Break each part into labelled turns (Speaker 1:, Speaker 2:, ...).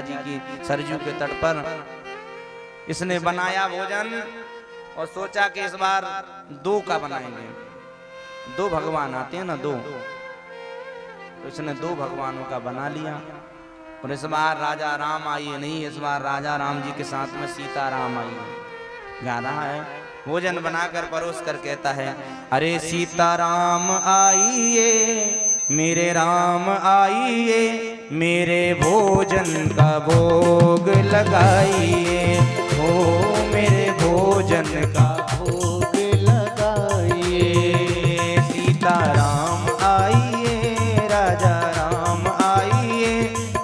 Speaker 1: जी की सरजू के तट पर इसने बनाया भोजन और सोचा कि इस बार 2 का बनाएंगे। 2 भगवान आते हैं ना, 2, तो इसने 2 भगवानों का बना लिया। और इस बार राजा राम आई नहीं, इस बार राजा राम जी के साथ में सीता राम आई है। गा रहा है, भोजन बनाकर परोस कर कहता है, अरे सीता राम आइए मेरे राम आइए, मेरे भोजन का भोग लगाइए, हो मेरे भोजन का भोग लगाइए। सीता राम आइए राजा राम आइए,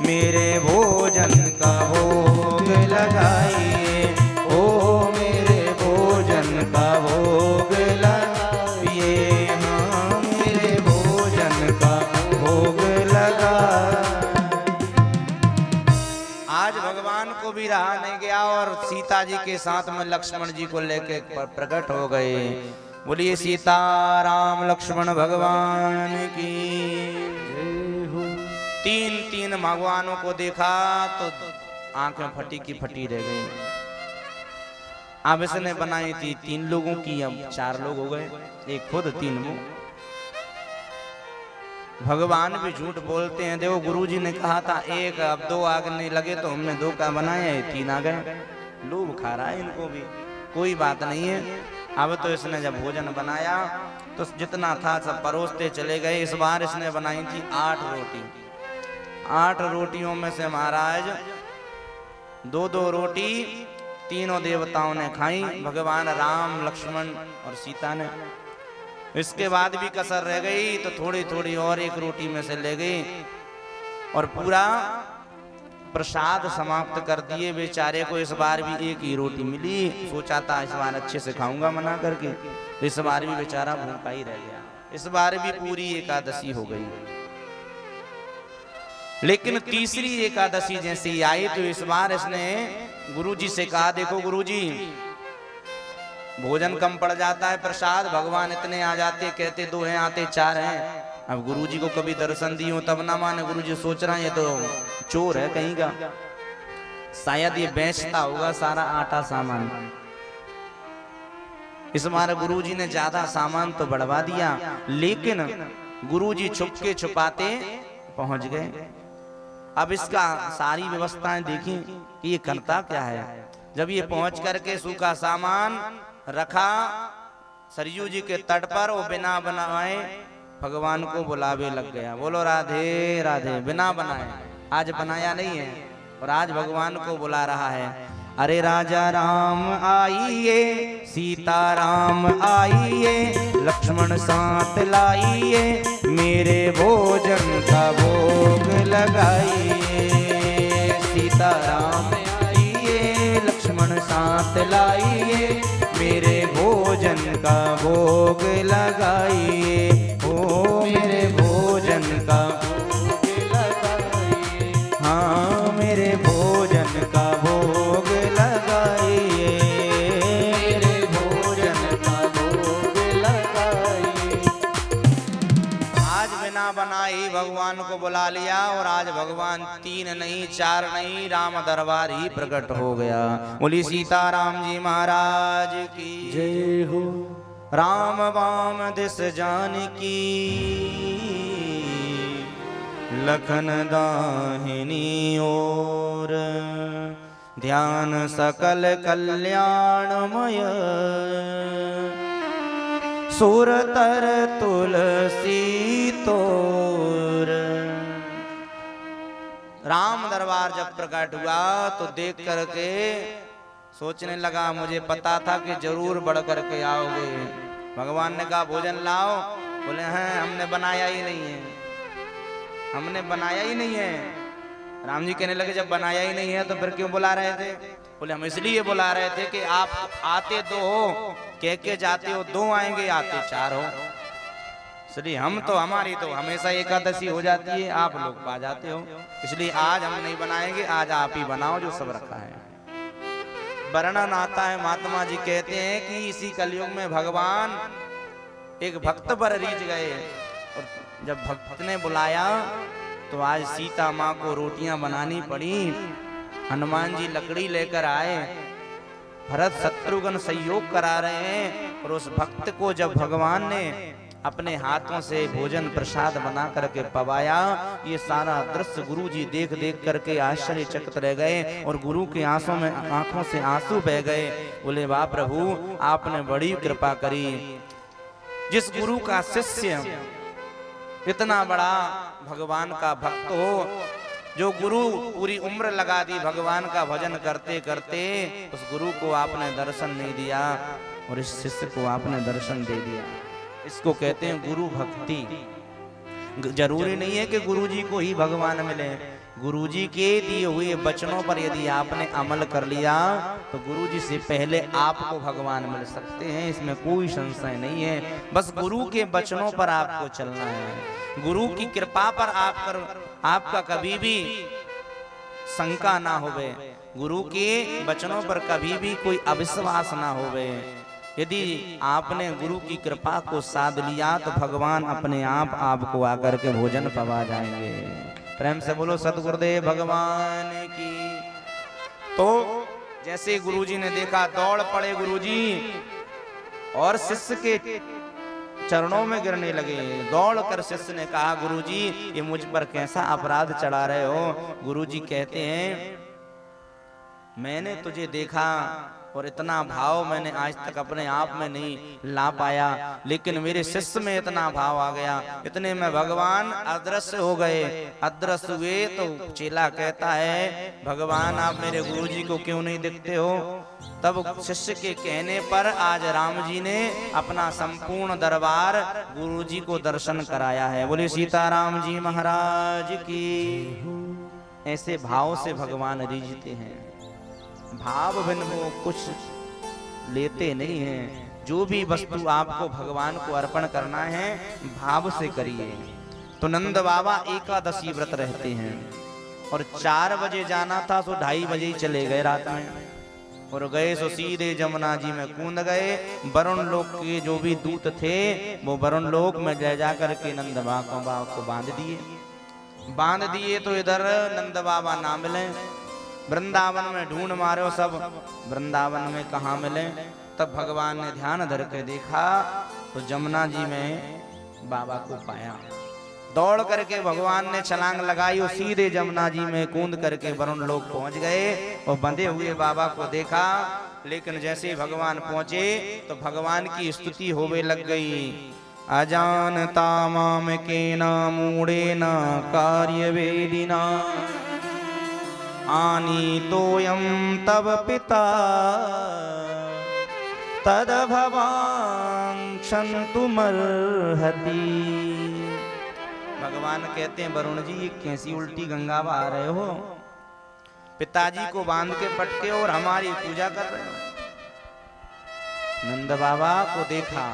Speaker 1: मेरे भोजन का भोग लगाइए, ओ मेरे भोजन का भोग लगाइए, हाँ मेरे भोजन का भोग लगा। आज भगवान को भी रहा नहीं गया और सीता जी के साथ में लक्ष्मण जी को लेके प्रकट हो गए। बोलिए सीता राम लक्ष्मण भगवान की। 3 भगवानों को देखा तो आंखें फटी की फटी रह गई। अब इसने बनाई थी 3 लोगों की, अब 4 लोग हो गए, एक खुद 3 वो। भगवान भी झूठ बोलते हैं। देखो गुरुजी ने कहा था 1, अब 2 आगने लगे तो हमने 2 का बनाया है, 3 आ गए। लोभ खा रहा है इनको भी, कोई बात नहीं है। अब तो इसने जब भोजन बनाया तो जितना था सब परोसते चले गए। इस बार इसने बनाई थी 8 रोटी। 8 रोटियों में से महाराज 2-2 रोटी तीनों देवताओं ने खाई, भगवान राम लक्ष्मण और सीता ने। इसके बाद भी कसर रह गई तो थोड़ी थोड़ी और 1 रोटी में से ले गई और पूरा प्रसाद समाप्त कर दिए। बेचारे को इस बार भी 1 ही रोटी मिली। सोचा था इस बार अच्छे से खाऊंगा मना करके, इस बार भी बेचारा भूखा ही रह गया। इस बार भी पूरी एकादशी हो गई। लेकिन तीसरी एकादशी जैसे ही आई तो इस बार इसने गुरुजी से कहा, देखो गुरुजी भोजन कम पड़ जाता है, प्रसाद भगवान इतने आ जाते, कहते 2 हैं आते 4 हैं। अब गुरुजी को कभी दर्शन दी हो तब ना माने। गुरुजी सोच रहे हैं ये तो चोर है कहीं का, शायद ये बेचता होगा सारा आटा सामान। इस बार गुरुजी ने ज्यादा सामान तो बढ़वा दिया, लेकिन गुरुजी छुपके छुपाते पहुंच गए। अब इसका सारी व्यवस्थाएं देखी कि ये करता क्या है। जब ये पहुंच करके सूखा सामान रखा सरयू जी के तट पर, वो बिना बनाए भगवान को बुलावे लग गया। बोलो राधे राधे। बिना बनाए, आज बनाया नहीं है और आज भगवान को बुला रहा है। अरे राजा राम आइए सीता राम आइए, लक्ष्मण साथ लाइए, मेरे भोजन का भोग लगाइए। सीता राम आइए लक्ष्मण साथ लाइए, मेरे भोजन का भोग लगाइए, ओ मेरे भोजन का भोग लगाइए, हाँ मेरे भोजन का भोग लगाइए, मेरे भोजन का भोग लगाइए। आज बिना बनाई भगवान को बुला लिया और आज भगवान 3 नहीं 4 नहीं, राम दरबार ही प्रकट हो गया। बोली सीता राम जी महाराज की जय हो। राम वाम दिस जानकी, लखन दाहिनी ओर, ध्यान सकल कल्याणमय, सुरतर तुलसी तोर। राम दरबार जब प्रकट हुआ तो देख करके सोचने लगा, मुझे पता था कि जरूर बढ़ करके आओगे। भगवान ने कहा भोजन लाओ। बोले हैं हमने बनाया ही नहीं है, हमने बनाया ही नहीं है। राम जी कहने लगे जब बनाया ही नहीं है तो फिर क्यों बुला रहे थे। बोले हम इसलिए बुला रहे थे कि आप आते 2 हो, कह के जाते हो 2 आएंगे, आते 4 हो। इसलिए हम तो हमारी तो हमेशा एकादशी हो जाती है, आप लोग पा जाते हो, इसलिए आज हम नहीं बनाएंगे, आज आप ही बनाओ जो सब रखा है। वर्णन आता है, महात्मा जी कहते हैं कि इसी कलयुग में भगवान एक भक्त पर रीझ गए और जब भक्त ने बुलाया तो आज सीता माँ को रोटियां बनानी पड़ी। हनुमान जी लकड़ी लेकर आए, भरत शत्रुघ्न सहयोग करा रहे हैं, और उस भक्त को जब भगवान ने अपने हाथों से भोजन प्रसाद बना करके पवाया, ये सारा दृश्य गुरु जी देख देख करके आश्चर्यचकित रह गए और गुरु के आंखों से आंसू बह गए। बोले वाह प्रभु, आपने बड़ी कृपा करी। जिस गुरु का शिष्य इतना बड़ा भगवान का भक्त हो, जो गुरु पूरी उम्र लगा दी भगवान का भजन करते करते, उस गुरु को आपने दर्शन नहीं दिया और इस शिष्य को आपने दर्शन दे दिया। इसको कहते हैं गुरु भक्ति। जरूरी नहीं है कि गुरु जी को ही भगवान मिले, गुरु जी के दिए हुए वचनों पर यदि आपने अमल कर लिया तो गुरु जी से पहले आपको भगवान मिल सकते हैं, इसमें कोई संशय नहीं है। बस गुरु के वचनों पर आपको चलना है, गुरु की कृपा पर आपका कभी भी शंका ना होवे, गुरु के वचनों पर कभी भी कोई अविश्वास ना होवे। यदि आपने गुरु की कृपा को साध लिया तो भगवान अपने आप आपको आकर के भोजन पवा जाएंगे। प्रेम से बोलो सतगुरुदेव भगवान की। तो जैसे गुरुजी ने देखा, दौड़ पड़े गुरुजी और शिष्य के चरणों में गिरने लगे। दौड़ कर शिष्य ने कहा, गुरुजी ये मुझ पर कैसा अपराध चढ़ा रहे हो। गुरुजी कहते हैं, मैंने तुझे देखा और इतना भाव मैंने आज तक अपने आप में नहीं ला पाया, लेकिन मेरे शिष्य में इतना भाव आ गया, इतने में भगवान अदृश्य हो गए। अदृश्य हुए तो चेला कहता है, भगवान आप मेरे गुरुजी को क्यों नहीं दिखते हो। तब शिष्य के कहने पर आज राम जी ने अपना संपूर्ण दरबार गुरुजी को दर्शन कराया है। बोले सीताराम जी महाराज की। ऐसे भाव से भगवान रिझते हैं, भाव बिन वो कुछ लेते नहीं हैं। जो भी वस्तु आपको भगवान को अर्पण करना है भाव से करिए। तो नंद बाबा एकादशी व्रत रहते हैं और 4 बजे जाना था तो 2:30 बजे ही चले गए रात में, और गए सो सीधे जमुना जी में कूद गए। वरुण लोक के जो भी दूत थे वो वरुण लोक में जा करके नंद बाबा को बांध दिए। तो इधर नंद बाबा ना मिले, वृंदावन में ढूंढ मारो सब, वृंदावन में कहाँ मिले। तब भगवान ने ध्यान धर के देखा तो जमुना जी में बाबा को पाया। दौड़ करके भगवान ने छलांग लगाई और सीधे जमुना जी में कूद करके वरुण लोग पहुंच गए और बंधे हुए बाबा को देखा। लेकिन जैसे भगवान पहुंचे तो भगवान की स्तुति होवे लग गई। अजानता माम केना मूढ़ेना कार्य वेदिना आनी तोयम तब पिता तद भवां क्षन्तुमर्हति। भगवान कहते हैं, वरुण जी कैसी उल्टी गंगा बहा रहे हो, पिताजी को बांध के पटके और हमारी पूजा कर रहे हो। नंद बाबा को देखा,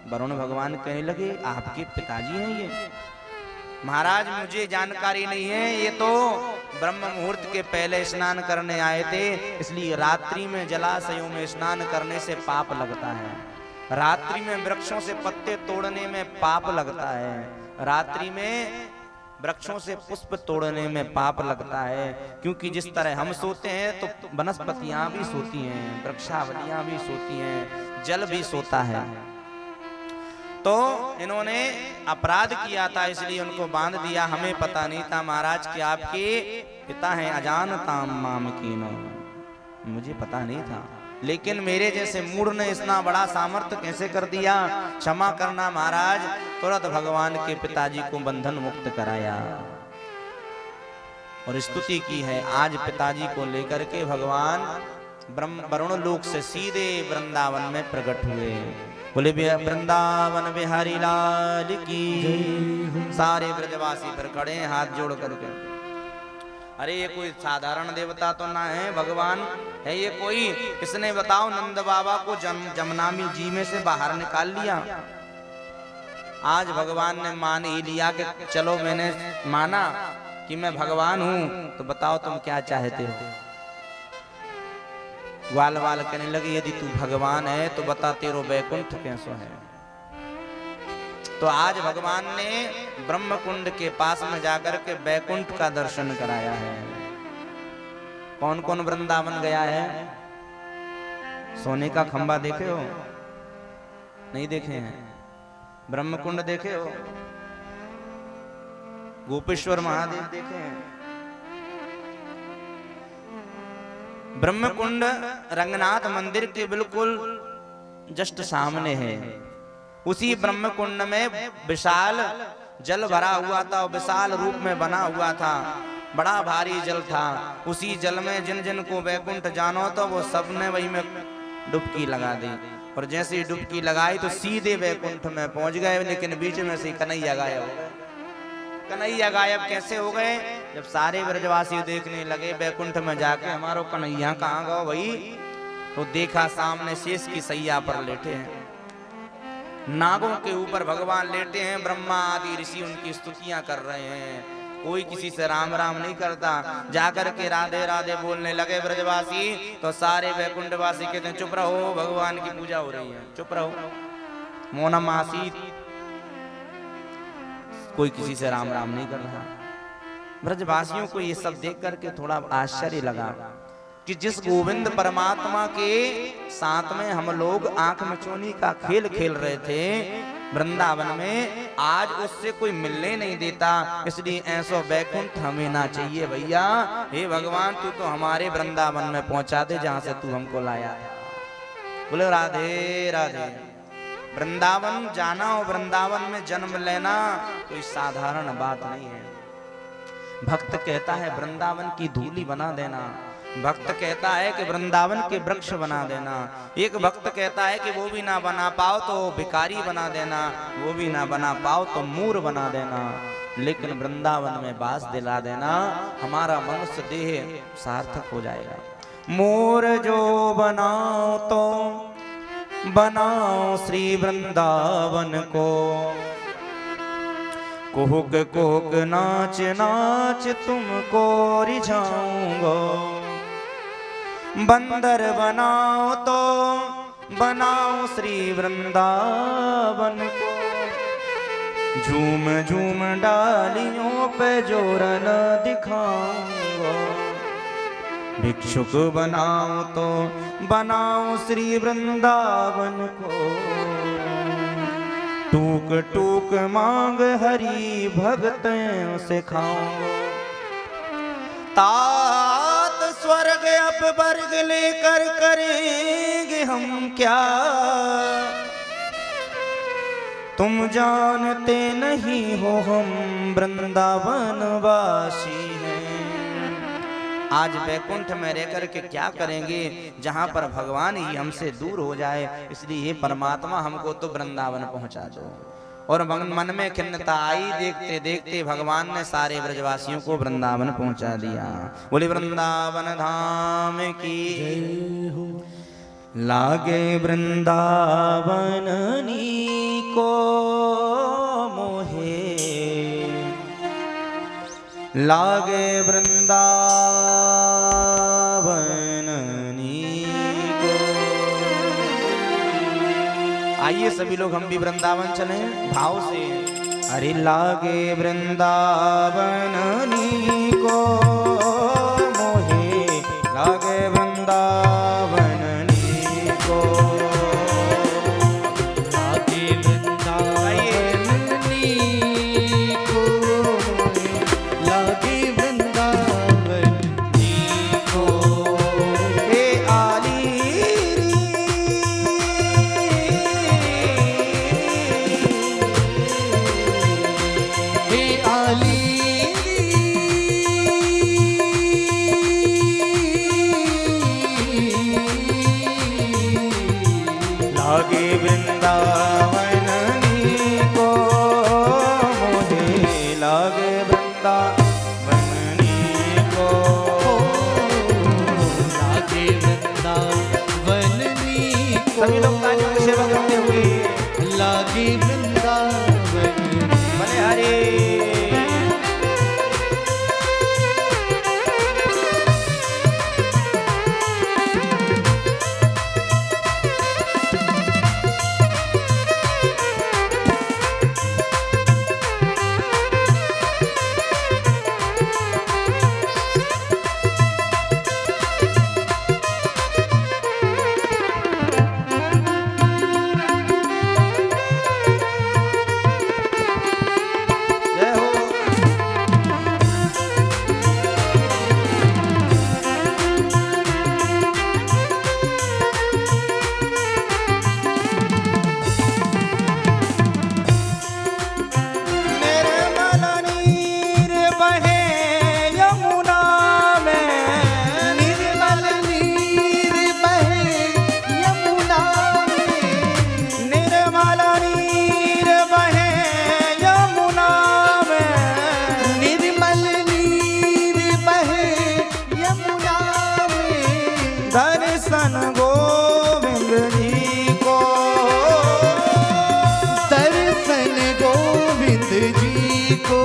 Speaker 1: वरुण भगवान कहने लगे, आपके पिताजी हैं ये। महाराज मुझे जानकारी नहीं है, ये तो ब्रह्म मुहूर्त के पहले स्नान करने आए थे, इसलिए रात्रि में जलाशयों में स्नान करने से पाप लगता है। रात्रि में वृक्षों से पत्ते तोड़ने में पाप लगता है। रात्रि में वृक्षों से पुष्प तोड़ने में पाप लगता है, क्योंकि जिस तरह हम सोते हैं तो वनस्पतियां भी सोती हैं, वृक्षावलियां भी सोती हैं, जल भी सोता है। तो इन्होंने अपराध किया था इसलिए उनको बांध दिया। हमें पता नहीं था महाराज कि आपके पिता हैं। अजानता माम कीनो, मुझे पता नहीं था, लेकिन मेरे जैसे मूढ़ ने इतना बड़ा सामर्थ्य कैसे कर दिया। क्षमा करना महाराज। तुरंत भगवान के पिताजी को बंधन मुक्त कराया और स्तुति की है। आज पिताजी को लेकर के भगवान वरुण लोक से सीधे वृंदावन में प्रकट हुए। बोले वृंदावन बिहारी लाल की। सारे ब्रजवासी पर खड़े हैं हाथ जोड़ करके। अरे ये कोई साधारण देवता तो ना है, भगवान है ये कोई। इसने बताओ नंद बाबा को जमुना जी में से बाहर निकाल लिया। आज भगवान ने मान ही लिया कि चलो मैंने माना कि मैं भगवान हूं, तो बताओ तुम क्या चाहते हो। वाल वाल कहने लगे, यदि तू भगवान है तो बता तेरो बैकुंठ कैसो है। तो आज भगवान ने ब्रह्म कुंड के पास में जाकर के बैकुंठ का दर्शन कराया है। कौन कौन वृंदावन गया है? सोने का खंबा देखे हो? नहीं देखे हैं? ब्रह्मकुंड देखे हो? गोपेश्वर महादेव देखे हैं? ब्रह्मकुंड रंगनाथ मंदिर के बिल्कुल जस्ट सामने है। उसी ब्रह्मकुंड में विशाल जल भरा हुआ था, विशाल रूप में बना हुआ था, बड़ा भारी जल था। उसी जल में जिन जिन को वैकुंठ जानो तो वो सबने वही में डुबकी लगा दी, और जैसे ही डुबकी लगाई तो सीधे वैकुंठ में पहुंच गए। लेकिन बीच में से कन्हैया गायब हो गए। कन्हैया गायब कैसे हो गए? जब सारे ब्रजवासी देखने लगे वैकुंठ में जाके हमारो कन्हैया कहाँ गो भाई, तो देखा सामने शेष की सैया पर लेटे हैं, नागों के ऊपर भगवान लेटे हैं। ब्रह्मा आदि ऋषि उनकी स्तुतियां कर रहे हैं। कोई किसी से राम राम नहीं करता। जाकर के राधे राधे बोलने लगे ब्रजवासी, तो सारे वैकुंठवासी कहते हैं चुप रहो, भगवान की पूजा हो रही है, चुप रहो, मौनम आसीत। कोई किसी से राम राम नहीं कर रहा। ब्रजवासियों को ये सब देख करके थोड़ा आश्चर्य लगा कि जिस गोविंद परमात्मा के साथ में हम लोग आंख मिचौनी का खेल खेल रहे थे वृंदावन में, आज उससे कोई मिलने नहीं देता। इसलिए ऐसो वैकुंठ हमें ना चाहिए भैया। हे भगवान, तू तो हमारे वृंदावन में पहुंचा दे जहां से तू हमको लाया। बोले राधे राधे। वृंदावन जाना और वृंदावन में जन्म लेना कोई साधारण बात नहीं है। भक्त कहता है वृंदावन की धूली बना देना, भक्त कहता है कि वृंदावन के वृक्ष बना देना, एक भक्त कहता है कि वो भी ना बना पाओ तो भिखारी बना देना, वो भी ना बना पाओ तो मूर बना देना, लेकिन वृंदावन में बास दिला देना, हमारा मनुष्य देह सार्थक हो जाएगा। मोर जो बनाओ तो बनाओ श्री वृंदावन को, कोहक कोहक नाच नाच तुमको रिझाऊंगा। बंदर बनाओ तो बनाओ श्री वृंदावन को, झूम झूम डालियों पे जोरन दिखाऊंगा। भिक्षुक बनाओ तो बनाओ श्री वृंदावन को, टूक टूक मांग हरि भगतों से खाऊंगा। तात स्वर्ग अपवर्ग लेकर करेंगे हम क्या, तुम जानते नहीं हो हम वृंदावन वासी हैं। आज वैकुंठ में रहकर के क्या करेंगे जहां पर भगवान ही हमसे दूर हो जाए। इसलिए ये परमात्मा हमको तो वृंदावन पहुंचा दो। और मन में खिन्नता आई, देखते देखते भगवान ने सारे ब्रजवासियों को वृंदावन पहुंचा दिया। बोले वृंदावन धाम की जय हो। लागे वृंदावन नीको मोहे, लागे वृंदावन नीको। आइए सभी लोग हम भी वृंदावन चले भाव से। अरे लागे वृंदावन नीको मोहे, लागे वृंदावन नीको, लागे वृंदावन नीको, लागे वृंदावन नीको। हे आली हे आली दर्शन गोविंद जी को,
Speaker 2: दर्शन गोविंद जी को,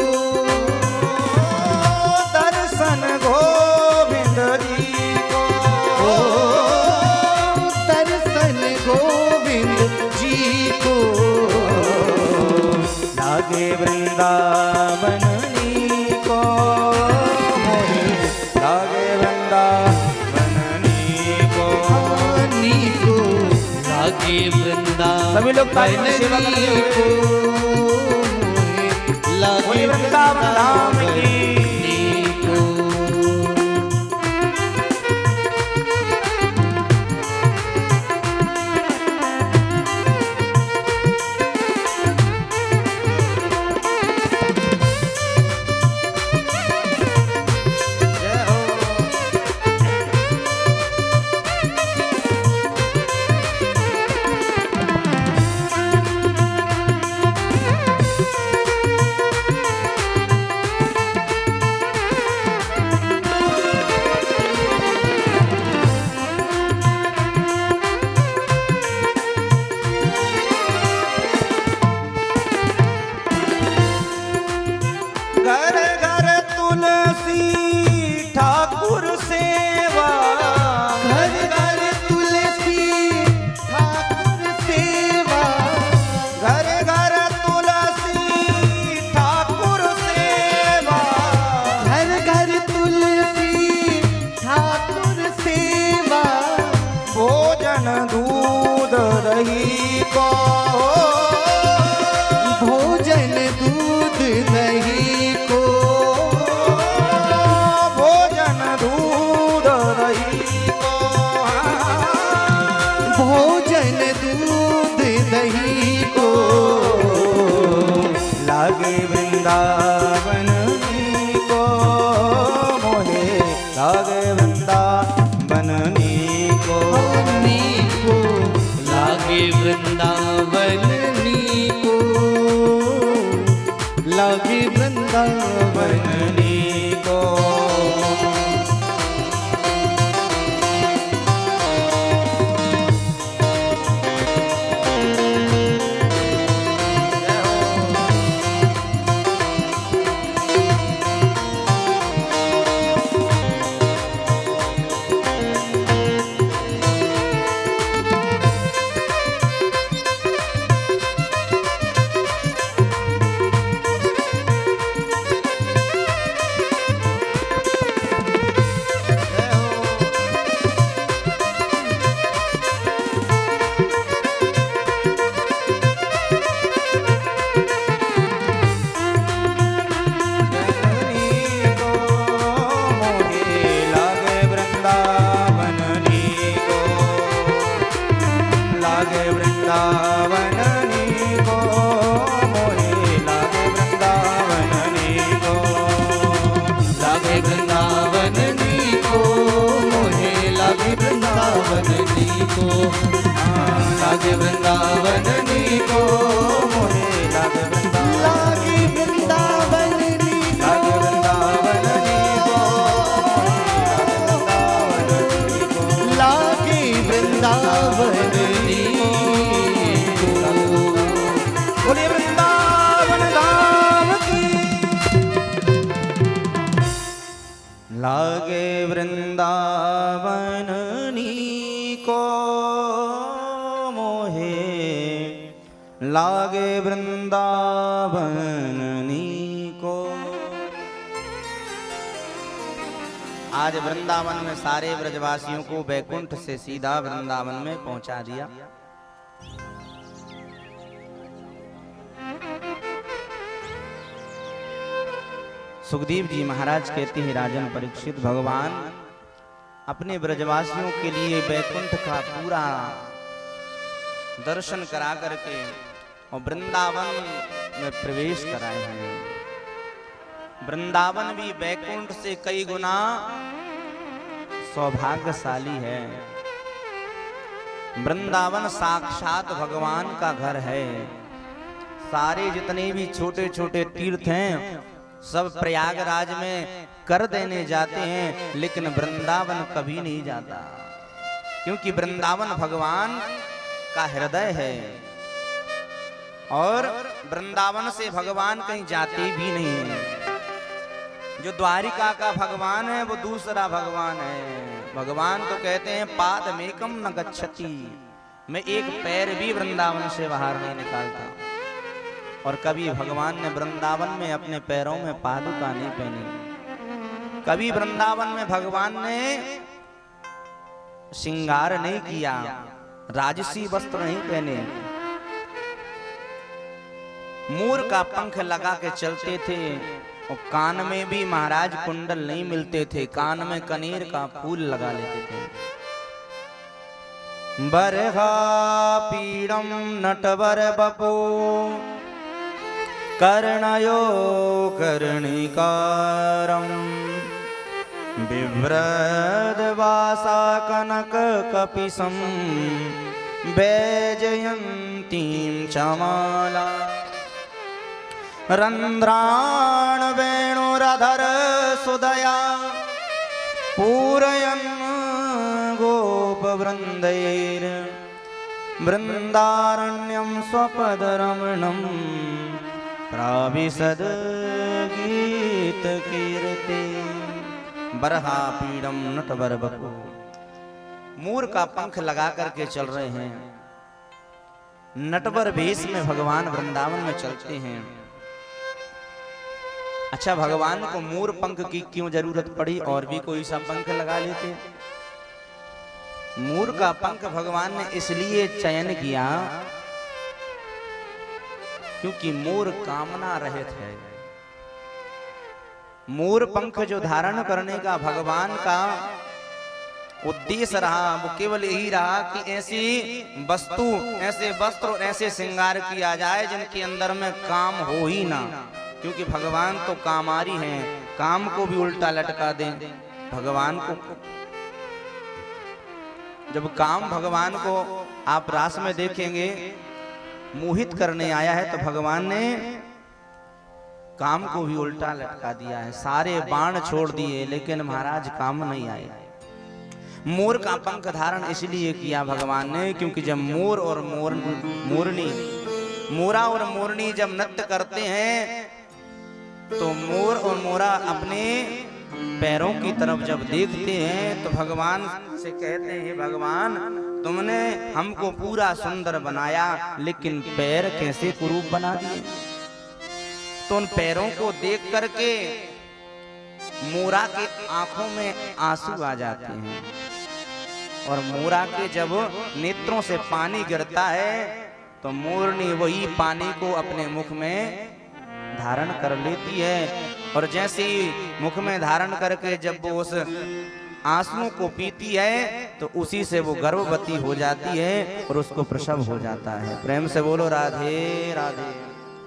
Speaker 1: दर्शन गोविंद जी को,
Speaker 2: दर्शन गोविंद जी को।
Speaker 1: लागे वृंदावन को मोहे, लागे वृंदावन को
Speaker 2: नीको, लागे वृंदावन
Speaker 1: सभी लोग ताली में सेवा करते हुए
Speaker 2: लागे
Speaker 1: वृंदावन धाम की। घर घर तुलसी ठाकुर सेवा,
Speaker 2: घर घर तुलसी ठाकुर सेवा,
Speaker 1: घर घर तुलसी ठाकुर सेवा,
Speaker 2: घर घर तुलसी ठाकुर सेवा।
Speaker 1: भोजन दूध दही को,
Speaker 2: भोजन दूध दही को,
Speaker 1: भोजन दूध दही को,
Speaker 2: भोजन दूध दही को।
Speaker 1: लागे वृंदावन को मोहे, लागे वृंदावन को,
Speaker 2: नीको, लागे वृंदावन नीको, लागे वृंदावन
Speaker 1: को।
Speaker 2: लागे वृंदावन नीको,
Speaker 1: मोहे लागे वृंदावन,
Speaker 2: लागे वृंदावन नीको,
Speaker 1: लागे वृंदावन नीको,
Speaker 2: लागे वृंदावन नीको।
Speaker 1: बोलिए वृंदावन धाम की। लागे वृंदावन नीको मोहे, लागे वृंदावन नीको। आज वृंदावन में सारे ब्रजवासियों को बैकुंठ से सीधा वृंदावन में पहुंचा दिया। सुखदेव जी महाराज कहते हैं, राजन परीक्षित, भगवान अपने ब्रजवासियों के लिए बैकुंठ का पूरा दर्शन करा करके और वृंदावन में प्रवेश कराए हैं। वृंदावन भी बैकुंठ से कई गुना सौभाग्यशाली है। वृंदावन साक्षात भगवान का घर है। सारे जितने भी छोटे छोटे तीर्थ हैं सब प्रयागराज में कर देने जाते हैं, लेकिन वृंदावन कभी नहीं जाता। क्योंकि वृंदावन भगवान का हृदय है और वृंदावन से भगवान कहीं जाते भी नहीं है। जो द्वारिका का भगवान है वो दूसरा भगवान है। भगवान तो कहते हैं पादमेकम न गच्छति, मैं एक पैर भी वृंदावन से बाहर नहीं निकालता। और कभी भगवान ने वृंदावन में अपने पैरों में पादुका नहीं पहनी, कभी वृंदावन में भगवान ने श्रृंगार नहीं किया, राजसी वस्त्र नहीं पहने। मोर का पंख लगा के चलते थे और कान में भी महाराज कुंडल नहीं मिलते थे, कान में कनेर का फूल लगा लेते थे। बरहा पीड़म नटवर बपो कर्णयो कर्णिकारम बिभ्रद वासा कनक कपिसम वैजयंतीं चमाला रंध्राण वेणुरधर सुदया पूरयन् गोपवृन्दैर वृन्दारण्यं स्वपदरमणं प्राविशद गीतकीर्ति। बरहा पीड़म नटवर बपू, मोर का पंख लगा करके चल रहे हैं, नटवर भेष में भगवान वृंदावन में चलते हैं। अच्छा, भगवान को मोर पंख की क्यों जरूरत पड़ी? और भी कोई सा पंख लगा लेते। मोर का पंख भगवान ने इसलिए चयन किया क्योंकि मोर कामना रहित है। मोर पंख जो धारण करने का भगवान का उद्देश्य रहा वो केवल यही रहा कि ऐसी वस्तु, ऐसे वस्त्र, ऐसे श्रृंगार किया जाए जिनके अंदर में काम हो ही ना। क्योंकि भगवान तो कामारी हैं, काम को भी उल्टा लटका दें। भगवान को जब काम भगवान को आप रास में देखेंगे मोहित करने आया है तो भगवान ने काम को भी उल्टा लटका दिया है। सारे बाण छोड़ दिए लेकिन महाराज काम नहीं आए। मोर का पंख धारण इसलिए किया भगवान ने क्योंकि जब मोर और मोरनी, मोरा और मोरनी जब नृत्य करते हैं तो मोर और मोरा अपने पैरों की तरफ जब देखते हैं तो भगवान से कहते हैं, भगवान तुमने हमको पूरा सुंदर बनाया लेकिन पैर कैसे कुरूप बना दिए। तो उन पैरों को देख करके मोरा के आंखों में आंसू आ जाते हैं और मोरा के जब नेत्रों से पानी गिरता है तो मोरनी वही पानी को अपने मुख में धारण कर लेती है। और जैसे ही मुख में धारण करके जब वो उस आंसुओं को पीती है तो उसी से वो गर्भवती हो जाती है और उसको प्रसव हो जाता है। प्रेम से बोलो राधे राधे।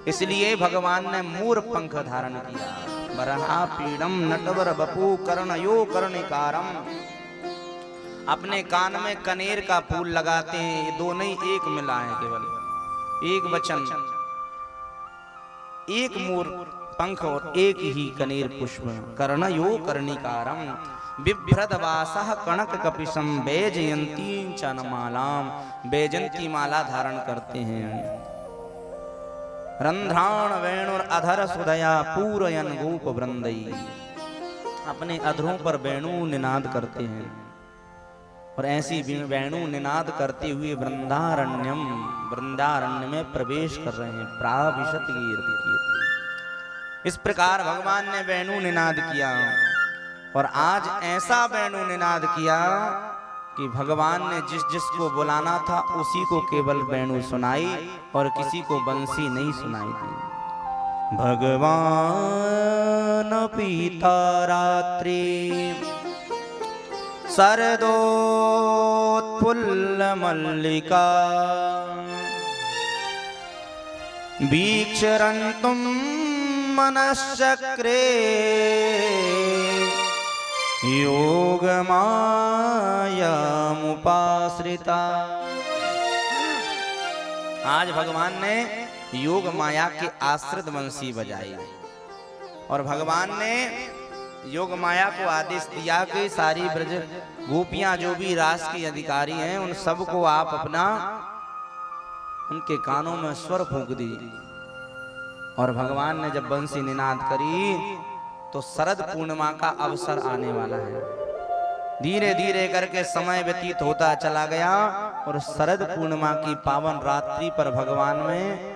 Speaker 1: इसलिए भगवान ने मोर पंख धारण किया। बरहा पीड़म नटवर बपू कर्णयो कर्णिकारम, अपने कान में कनेर का फूल लगाते हैं। ये दो नहीं, एक मिला है, केवल एक वचन, एक मोर पंख और एक ही कनेर पुष्प। कर्णयो कर्णिकारम बिभ्रद वासः कनक कपिशम वैजयंती चनमालाम, वैजयंती माला धारण करते हैं। रंध्राण वेणुर अधर सुदया पूरयन गोप वृंदई, अपने अधरों पर वेणु निनाद करते हैं और ऐसी वेणु निनाद करते हुए वृंदारण्यम, वृंदारण्य में प्रवेश कर रहे हैं। प्राविशत कीर्ति, इस प्रकार भगवान ने वेणु निनाद किया और आज ऐसा वेणु निनाद किया कि भगवान ने जिस जिसको बुलाना था उसी को केवल वेणु सुनाई और किसी को बंसी नहीं सुनाई दी। भगवान पीता रात्रि सरदोत्फुल्ल मल्लिका वीक्षरन्तुं मनश्चक्रे योग मायामुपाश्रिता। आज भगवान ने योग माया के आश्रित बंसी बजाई और भगवान ने योग माया को आदेश दिया कि सारी ब्रज गोपियां जो भी रास की अधिकारी हैं उन सबको आप अपना उनके कानों में स्वर फूंक दीजिए। और भगवान ने जब बंसी निनाद करी तो शरद पूर्णिमा का अवसर आने वाला है। धीरे धीरे करके समय व्यतीत होता चला गया और शरद पूर्णिमा की पावन रात्रि पर भगवान में